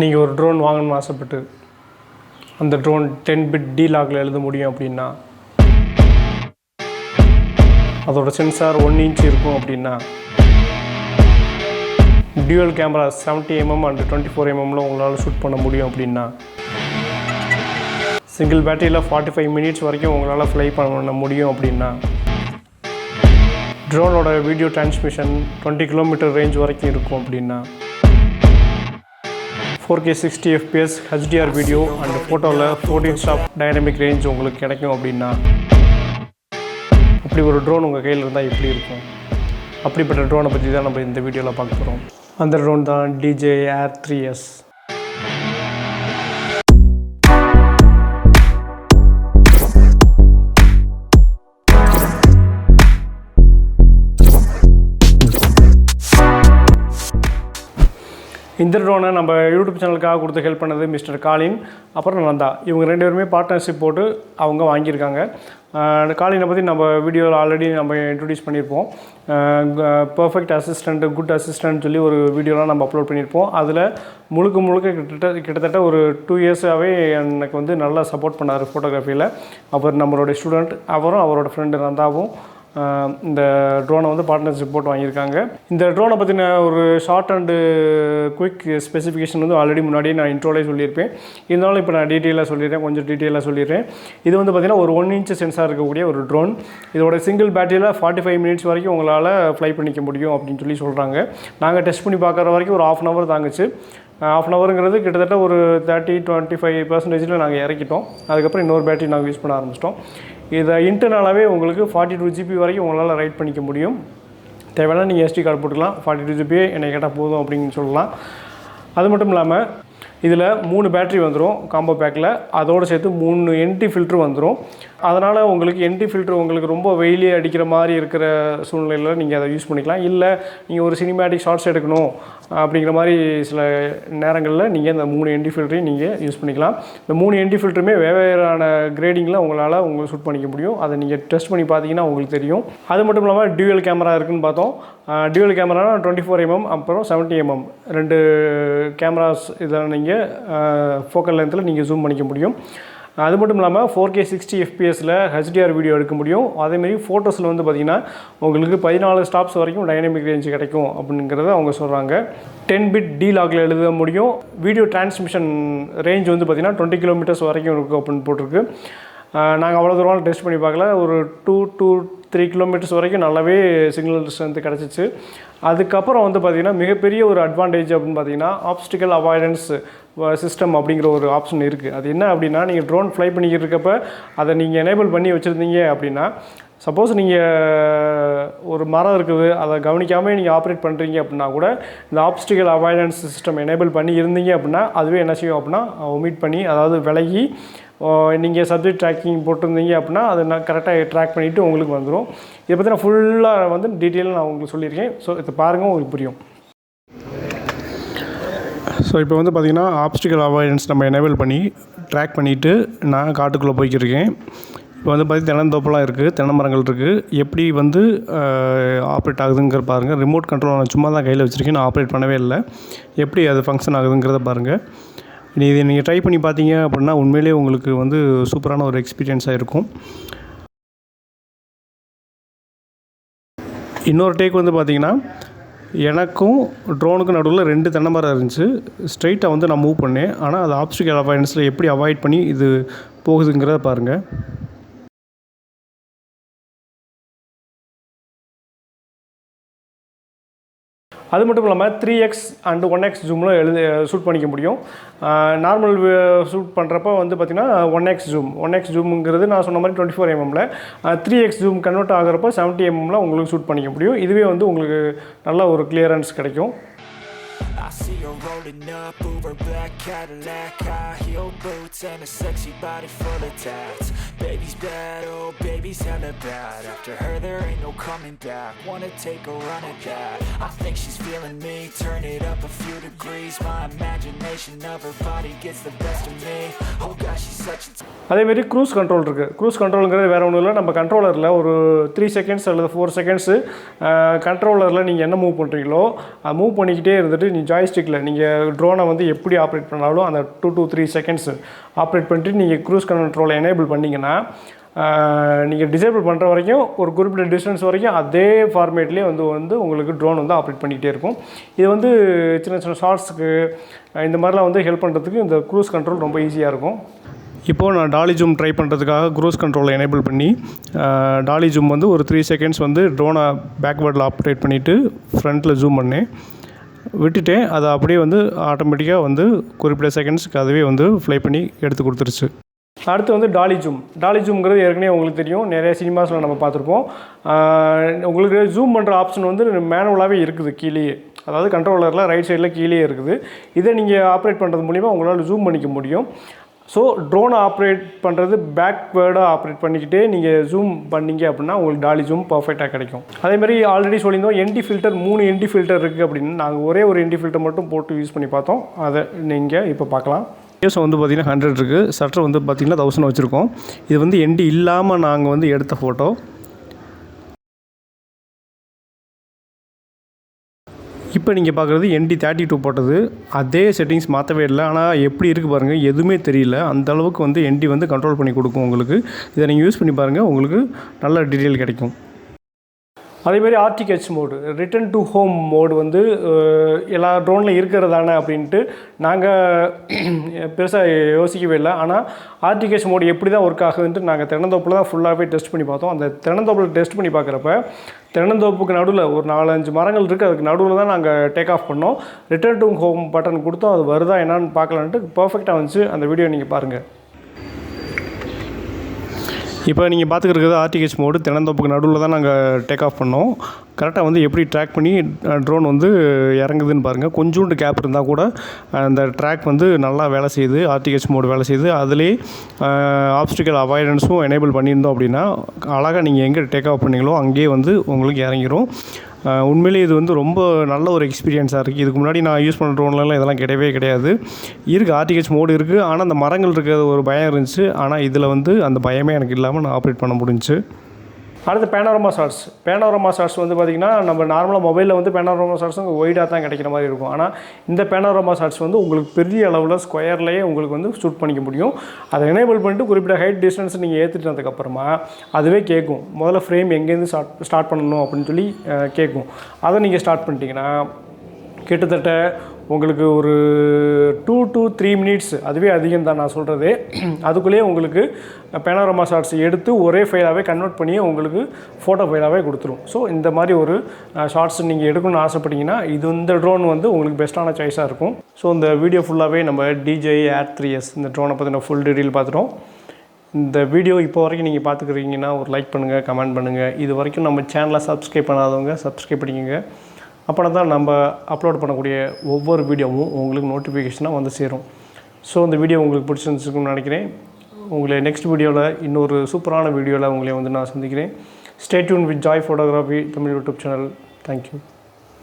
நீங்கள் ஒரு ட்ரோன் வாங்கணும்னு ஆசைப்பட்டு அந்த ட்ரோன் 10 பிட் D-Logல எழுத முடியும் அப்படின்னா, அதோட சென்சார் 1 இன்ச் இருக்கும் அப்படின்னா, dual camera 70mm and 24mm உங்களால் ஷூட் பண்ண முடியும் அப்படின்னா, சிங்கிள் பேட்டரியில் 45 மினிட்ஸ் வரைக்கும் உங்களால் ஃப்ளை பண்ண முடியும் அப்படின்னா, ட்ரோனோட வீடியோ டிரான்ஸ்மிஷன் 20 கிலோமீட்டர் ரேஞ்ச் வரைக்கும் இருக்கும் அப்படின்னா, 4K 60 FPS HDR video and ஃபோட்டோவில் 14 ஸ்டாப் டைனமிக் ரேஞ்ச் உங்களுக்கு கிடைக்கும் அப்படின்னா, அப்படி ஒரு ட்ரோன் உங்கள் கையில் இருந்தால் எப்படி இருக்கும்? அப்படிப்பட்ட ட்ரோனை பற்றி தான் நம்ம இந்த வீடியோவில் பார்க்க போகிறோம். அந்த ட்ரோன் தான் DJI Air 3S. இந்த ட்ரோனை நம்ம யூடியூப் சேனலுக்காக கொடுத்து ஹெல்ப் பண்ணது மிஸ்டர் காலின், அப்புறம் நந்தா. இவங்க 2 பேருமே பார்ட்னர்ஷிப் போட்டு அவங்க வாங்கியிருக்காங்க. காலினை பற்றி நம்ம வீடியோவில் ஆல்ரெடி நம்ம இன்ட்ரடியூஸ் பண்ணியிருப்போம். பர்ஃபெக்ட் அசிஸ்டண்ட், குட் அசிஸ்டன்ட் சொல்லி ஒரு வீடியோலாம் நம்ம அப்லோட் பண்ணியிருப்போம். அதில் முழுக்க கிட்டத்தட்ட ஒரு 2 இயர்ஸாகவே எனக்கு வந்து நல்லா சப்போர்ட் பண்ணார் ஃபோட்டோகிராஃபியில். அப்புறம் நம்மளுடைய ஸ்டூடெண்ட், அப்புறம் அவரோட ஃப்ரெண்டு நந்தாவும் இந்த ட்ரோனை வந்து பார்ட்னர்ஷிப் போட்டு வாங்கியிருக்காங்க. இந்த ட்ரோனை பற்றின ஒரு ஷார்ட் அண்டு குயிக் ஸ்பெசிஃபிகேஷன் வந்து ஆல்ரெடி முன்னாடியே நான் இன்ட்ரோலேயே சொல்லியிருப்பேன். இருந்தாலும் இப்போ நான் கொஞ்சம் டீட்டெயிலாக சொல்லிடுறேன். இது வந்து பார்த்திங்கன்னா ஒரு 1 இன்ச் சென்சார் இருக்கக்கூடிய ஒரு ட்ரோன். இதோட சிங்கிள் பேட்டரியில் 45 மினிட்ஸ் வரைக்கும் உங்களால் ஃப்ளை பண்ணிக்க முடியும் அப்படின்னு சொல்கிறாங்க. நாங்கள் டெஸ்ட் பண்ணி பார்க்குற வரைக்கும் ஒரு 1/2 hour தாங்குச்சு. 1/2 hourங்கிறது கிட்டத்தட்ட ஒரு 30-25% நாங்கள் இறக்கிட்டோம். அதுக்கப்புறம் இன்னொரு பேட்டரி நாங்கள் யூஸ் பண்ண ஆரம்பிச்சிட்டோம். இதை இன்டர்னலாகவே உங்களுக்கு 42 GB வரைக்கும் உங்களால் ரைட் பண்ணிக்க முடியும். தேவையான நீங்கள் SD கார்டு போட்டுக்கலாம். 42 GB என்னை கேட்டால் போதும் அப்படின்னு சொல்லலாம். அது மட்டும் இல்லாமல் இதில் 3 பேட்டரி வந்துடும் காம்போ பேக்கில். அதோடு சேர்த்து 3 NT ஃபில்ட்ரு வந்துடும். அதனால் உங்களுக்கு NT ஃபில்ட்ரு உங்களுக்கு ரொம்ப வெயிலே அடிக்கிற மாதிரி இருக்கிற சூழ்நிலையில் நீங்கள் அதை யூஸ் பண்ணிக்கலாம். இல்லை நீங்கள் ஒரு சினிமேட்டிக் ஷார்ட்ஸ் எடுக்கணும் அப்படிங்கிற மாதிரி சில நேரங்களில் நீங்கள் இந்த 3 NT ஃபில்ட்ரையும் நீங்கள் யூஸ் பண்ணிக்கலாம். இந்த 3 NT ஃபில்ட்ருமே வெவ்வேறான கிரேடிங்கில் உங்களுக்கு ஷூட் பண்ணிக்க முடியும். அதை நீங்கள் டெஸ்ட் பண்ணி பார்த்தீங்கன்னா உங்களுக்கு தெரியும். அது மட்டும் இல்லாமல் டியூவல் கேமரா இருக்குதுன்னு பார்த்தோம். டியூவல் கேமரா 24mm அப்புறம் 70mm 2 கேமராஸ் இதில் நீங்கள் ஃபோக்கல் லென்த்தில் நீங்கள் ஜூம் பண்ணிக்க முடியும். அது மட்டும் இல்லாமல் 4K 60 FPSல HDR வீடியோ எடுக்க முடியும். அதேமாதிரி ஃபோட்டோஸில் வந்து பார்த்திங்கன்னா உங்களுக்கு 14 ஸ்டாப்ஸ் வரைக்கும் டைனமிக் ரேஞ்ச் கிடைக்கும் அப்படிங்கிறத அவங்க சொல்கிறாங்க. 10 பிட் D-Logல எழுத முடியும். வீடியோ டிரான்ஸ்மிஷன் ரேஞ்ச் வந்து பார்த்திங்கன்னா 20 கிலோமீட்டர்ஸ் வரைக்கும் இருக்கும் அப்படின்னு போட்டிருக்கு. நாங்கள் அவ்வளோ தூரம் டெஸ்ட் பண்ணி பார்க்கல. ஒரு 2-3 கிலோமீட்டர்ஸ் வரைக்கும் நல்லாவே சிக்னல் ஸ்ட்ரென்த் கிடச்சிச்சு. அதுக்கப்புறம் வந்து பார்த்திங்கன்னா மிகப்பெரிய ஒரு அட்வான்டேஜ் அப்படின்னு பார்த்திங்கன்னா ஆப்ஸ்டிக்கல் அவாய்டன்ஸ் சிஸ்டம் அப்படிங்கிற ஒரு ஆப்ஷன் இருக்குது. அது என்ன அப்படின்னா, நீங்கள் ட்ரோன் ஃப்ளை பண்ணிக்கிட்டு இருக்கப்ப அதை நீங்கள் எனேபிள் பண்ணி வச்சுருந்தீங்க அப்படின்னா, சப்போஸ் நீங்கள் ஒரு மரம் இருக்குது அதை கவனிக்காமல் நீங்கள் ஆப்ரேட் பண்ணுறீங்க அப்படின்னா கூட இந்த ஆப்ஸ்டிக்கல் அவாய்டன்ஸ் சிஸ்டம் எனேபிள் பண்ணி இருந்தீங்க அப்படின்னா அதுவே என்ன செய்யும் அப்படின்னா ஒமிட் பண்ணி, அதாவது விலகி நீங்கள் சப்ஜெக்ட் ட்ராக்கிங் போட்டிருந்தீங்க அப்படின்னா அதை நான் கரெக்டாக ட்ராக் பண்ணிவிட்டு உங்களுக்கு வந்துடும். இதை பற்றி நான் ஃபுல்லாக வந்து டீட்டெயிலாக நான் உங்களுக்கு சொல்லியிருக்கேன். ஸோ இதை பாருங்கள், உங்களுக்கு புரியும். ஸோ இப்போ வந்து பார்த்திங்கன்னா ஆப்ஸ்டிக்கல் அவாய்டன்ஸ் நம்ம எனேபிள் பண்ணி ட்ராக் பண்ணிவிட்டு நான் காட்டுக்குள்ளே போய்க்கிருக்கேன். இப்போ வந்து பார்த்திங்கன்னா தென்னந்தோப்பெல்லாம் இருக்குது, தென்னை மரங்கள் இருக்குது. எப்படி வந்து ஆப்ரேட் ஆகுதுங்கிற பாருங்கள். ரிமோட் கண்ட்ரோல் நான் சும்மா தான் கையில் வச்சுருக்கேன், நான் ஆப்ரேட் பண்ணவே இல்லை. எப்படி அது ஃபங்க்ஷன் ஆகுதுங்கிறத பாருங்கள். இதை நீங்கள் ட்ரை பண்ணி பார்த்தீங்க அப்படின்னா உண்மையிலேயே உங்களுக்கு வந்து சூப்பரான ஒரு எக்ஸ்பீரியன்ஸாக இருக்கும். இன்னொரு டேக் வந்து பார்த்திங்கன்னா, எனக்கும் ட்ரோனுக்கும் நடுவில் 2 தென்னை மரம் இருந்துச்சு. ஸ்ட்ரைட்டாக வந்து நான் மூவ் பண்ணேன். ஆனால் அது ஆப்ஸ்டிக்கல் அவாய்டன்ஸில் எப்படி அவாய்ட் பண்ணி இது போகுதுங்கிறத பாருங்கள். அது மட்டும் இல்லாமல் 3x அண்ட் 1x ஜூமில் ஷூட் பண்ணிக்க முடியும். நார்மல் ஷூட் பண்ணுறப்ப வந்து பார்த்திங்கன்னா 1x ஜூமுங்கிறது நான் சொன்ன மாதிரி 24mmல, 3x ஜூம் கன்வெர்ட் ஆகிறப்போ 70mmல உங்களுக்கு ஷூட் பண்ணிக்க முடியும். இதுவே வந்து உங்களுக்கு நல்ல ஒரு கிளியரன்ஸ் கிடைக்கும். I see her rolling up, Uber black Cadillac, high heel boots and a sexy body full of tats. Baby's bad, oh baby's hella bad. After her there ain't no coming back. Wanna take a run at that. I think she's feeling me. Turn it up a few degrees. My imagination of her body gets the best of me. Oh gosh, she's such a அதேமாரி cruise control இருக்குது. Cruise கண்ட்ரோலுங்கிறது வேறு ஒன்றும் இல்லை, நம்ம கண்ட்ரோலரில் ஒரு 3 seconds அல்லது 4 seconds கண்ட்ரோலரில் நீங்கள் என்ன மூவ் பண்ணுறீங்களோ மூவ் பண்ணிக்கிட்டே இருந்துட்டு நீங்கள் ஜாய்ஸ்டிக்கில் நீங்கள் ட்ரோனை வந்து எப்படி ஆப்ரேட் பண்ணாலும் அந்த 2 to 3 செகண்ட்ஸ் ஆப்ரேட் பண்ணிட்டு நீங்கள் க்ரூஸ் கண்ட்ரோலை எனேபிள் பண்ணிங்கன்னா நீங்கள் டிசேபிள் பண்ணுற வரைக்கும் ஒரு குறிப்பிட்ட டிஸ்டன்ஸ் வரைக்கும் அதே ஃபார்மேட்லேயே வந்து உங்களுக்கு ட்ரோன் வந்து ஆப்ரேட் பண்ணிக்கிட்டே இருக்கும். இது வந்து சின்ன சின்ன ஷார்ட்ஸுக்கு இந்த மாதிரிலாம் வந்து ஹெல்ப் பண்ணுறதுக்கு இந்த க்ரூஸ் கண்ட்ரோல் ரொம்ப ஈஸியாக இருக்கும். இப்போது நான் டாலி ஜூம் ட்ரை பண்ணுறதுக்காக க்ரூஸ் கண்ட்ரோலை எனேபிள் பண்ணி டாலி ஜூம் வந்து ஒரு 3 செகண்ட்ஸ் வந்து ட்ரோனை பேக்வேர்டில் ஆப்ரேட் பண்ணிவிட்டு ஃப்ரண்ட்டில் ஜூம் பண்ணேன், விட்டுட்டேன். அதை அப்படியே வந்து ஆட்டோமேட்டிக்காக வந்து குறிப்பிட்ட செகண்ட்ஸுக்கு அதுவே வந்து ஃப்ளை பண்ணி எடுத்து கொடுத்துருச்சு. அடுத்து வந்து டாலி ஜூம். டாலி ஜூம்ங்கிறது ஏற்கனவே உங்களுக்கு தெரியும், நிறைய சினிமாஸில் நம்ம பார்த்துருப்போம். உங்களுக்கு ஜூம் பண்ணுற ஆப்ஷன் வந்து மேனுவலாகவே இருக்குது கீழேயே, அதாவது கண்ட்ரோலரில் ரைட் சைடில் கீழே இருக்குது. இதை நீங்கள் ஆப்ரேட் பண்ணுறது மூலிமா உங்களால் ஜூம் பண்ணிக்க முடியும். ஸோ ட்ரோனை ஆப்ரேட் பண்ணுறது பேக்வேர்டாக ஆப்ரேட் பண்ணிக்கிட்டே நீங்கள் ஜூம் பண்ணிங்க அப்படின்னா உங்களுக்கு டாலி ஜூம் பர்ஃபெக்டாக கிடைக்கும். அதேமாதிரி ஆல்ரெடி சொல்லியிருந்தோம் என்டி ஃபில்டர் 3 என்டி ஃபில்டர் இருக்குது அப்படின்னு. நாங்கள் ஒரே ஒரு என்டி ஃபில்டர் மட்டும் போட்டு யூஸ் பண்ணி பார்த்தோம். அதை நீங்கள் இப்போ பார்க்கலாம். இயர்ஸ் வந்து பார்த்திங்கன்னா 100 இருக்குது, சட்டர் வந்து பார்த்திங்கன்னா 1000 வச்சுருக்கோம். இது வந்து என்டி இல்லாமல் நாங்கள் வந்து எடுத்த ஃபோட்டோ. இப்போ நீங்கள் பார்க்குறது ND32 போட்டது. அதே செட்டிங்ஸ் மாற்றவே இல்லை, ஆனால் எப்படி இருக்குது பாருங்கள், எதுவுமே தெரியல. அந்தளவுக்கு வந்து ND வந்து கண்ட்ரோல் பண்ணி கொடுக்கும் உங்களுக்கு. இதை நீங்கள் யூஸ் பண்ணி பாருங்கள், உங்களுக்கு நல்ல டீட்டெயில் கிடைக்கும். அதேமாதிரி RTH mode, return to home mode வந்து எல்லா ட்ரோனில் இருக்கிறதானே அப்படின்ட்டு நாங்கள் பெருசாக யோசிக்கவே இல்லை. ஆனால் RTH மோடு எப்படி தான் ஒர்க் ஆகுதுன்ட்டு நாங்கள் தென்னந்தோப்பில் தான் ஃபுல்லாகவே டெஸ்ட் பண்ணி பார்த்தோம். அந்த தென்னந்தோப்பில் டெஸ்ட் பண்ணி பார்க்குறப்ப தென்னந்தோப்புக்கு நடுவில் ஒரு 4-5 மரங்கள் இருக்குது, அதுக்கு நடுவில் தான் நாங்கள் டேக் ஆஃப் பண்ணோம். ரிட்டன் டு ஹோம் பட்டன் கொடுத்தோம், அது வருதா என்னான்னு பார்க்கலான்ட்டு பர்ஃபெக்டாக வந்துச்சு. அந்த வீடியோ நீங்கள் பாருங்கள். இப்போ நீங்கள் பார்த்துக்கிறது RTH மோடு. தென்னந்தோப்புக்கு நடுவில் தான் நாங்கள் டேக் ஆஃப் பண்ணோம். கரெக்டாக வந்து எப்படி ட்ராக் பண்ணி ட்ரோன் வந்து இறங்குதுன்னு பாருங்கள். கொஞ்சோண்டு கேப் இருந்தால் கூட அந்த ட்ராக் வந்து நல்லா வேலை செய்யுது. RTH மோடு வேலை செய்யுது. அதிலே ஆப்ஸ்டிக்கல் அவாய்டன்ஸும் எனேபிள் பண்ணியிருந்தோம் அப்படின்னா அழகாக நீங்கள் எங்கே டேக் ஆஃப் பண்ணீங்களோ அங்கேயே வந்து உங்களுக்கு இறங்கிடும். உண்மையிலேயே இது வந்து ரொம்ப நல்ல ஒரு எக்ஸ்பீரியன்ஸாக இருக்குது. இதுக்கு முன்னாடி நான் யூஸ் பண்ணுற ட்ரோன்லாம் இதெல்லாம் கிடையவே கிடையாது. இருக்குது, RTH மோடு இருக்குது, ஆனால் அந்த மரங்கள் இருக்கிறது ஒரு பயம் இருந்துச்சு. ஆனால் இதில் வந்து அந்த பயமே எனக்கு இல்லாமல் நான் ஆப்ரேட் பண்ண முடிஞ்சுச்சு. அடுத்து பேனோரமா ஷாட்ஸ். பேனோரமா ஷாட்ஸ் வந்து பார்த்திங்கன்னா நம்ம நார்மலாக மொபைலில் வந்து பேனோரமா ஷாட்ஸ் ஒய்டாக தான் கிடைக்கிற மாதிரி இருக்கும். ஆனால் இந்த பேனோரமா ஷாட்ஸ் வந்து உங்களுக்கு பெரிய அளவில் ஸ்கொயர்லேயே உங்களுக்கு வந்து ஷூட் பண்ணிக்க முடியும். அதை எனேபிள் பண்ணிட்டு குறிப்பிட்ட ஹைட் டிஸ்டன்ஸ் நீங்கள் ஏற்றிட்டதுக்கப்புறமா அதுவே கேட்கும், முதல்ல ஃப்ரேம் எங்கேருந்து ஸ்டார்ட் பண்ணணும் அப்படின்னு சொல்லி கேட்கும். அதை நீங்கள் ஸ்டார்ட் பண்ணிட்டீங்கன்னா கிட்டத்தட்ட உங்களுக்கு ஒரு 2 to 3 மினிட்ஸ், அதுவே அதிகம் தான் நான் சொல்கிறது. அதுக்குள்ளேயே உங்களுக்கு பேனோரமா ஷாட்ஸ் எடுத்து ஒரே ஃபைலாகவே கன்வெர்ட் பண்ணி உங்களுக்கு ஃபோட்டோ ஃபைலாகவே கொடுத்துரும். ஸோ இந்த மாதிரி ஒரு ஷார்ட்ஸ் நீங்கள் எடுக்கணும்னு ஆசைப்பட்டீங்கன்னா இந்த ட்ரோன் வந்து உங்களுக்கு பெஸ்ட்டான சாய்ஸாக இருக்கும். ஸோ இந்த வீடியோ ஃபுல்லாகவே நம்ம DJI Air 3s இந்த ட்ரோனை பற்றின ஃபுல் டீட்டெயில் பார்த்துட்டோம். இந்த வீடியோ இப்போ வரைக்கும் நீங்கள் பார்த்துக்கிறீங்கன்னா ஒரு லைக் பண்ணுங்கள், கமெண்ட் பண்ணுங்கள். இது வரைக்கும் நம்ம சேனலை சப்ஸ்கிரைப் பண்ணாதவங்க சப்ஸ்கிரைப் பண்ணிக்கோங்க. அப்போனா தான் நம்ம அப்லோட் பண்ணக்கூடிய ஒவ்வொரு வீடியோவும் உங்களுக்கு நோட்டிஃபிகேஷனாக வந்து சேரும். ஸோ இந்த வீடியோ உங்களுக்கு பிடிச்சிருந்துச்சுன்னு நினைக்கிறேன். உங்களை நெக்ஸ்ட் வீடியோவில் இன்னொரு சூப்பரான வீடியோவில் உங்களை வந்து நான் சந்திக்கிறேன். Stay tune with Joy photography Tamil YouTube channel. Thank you.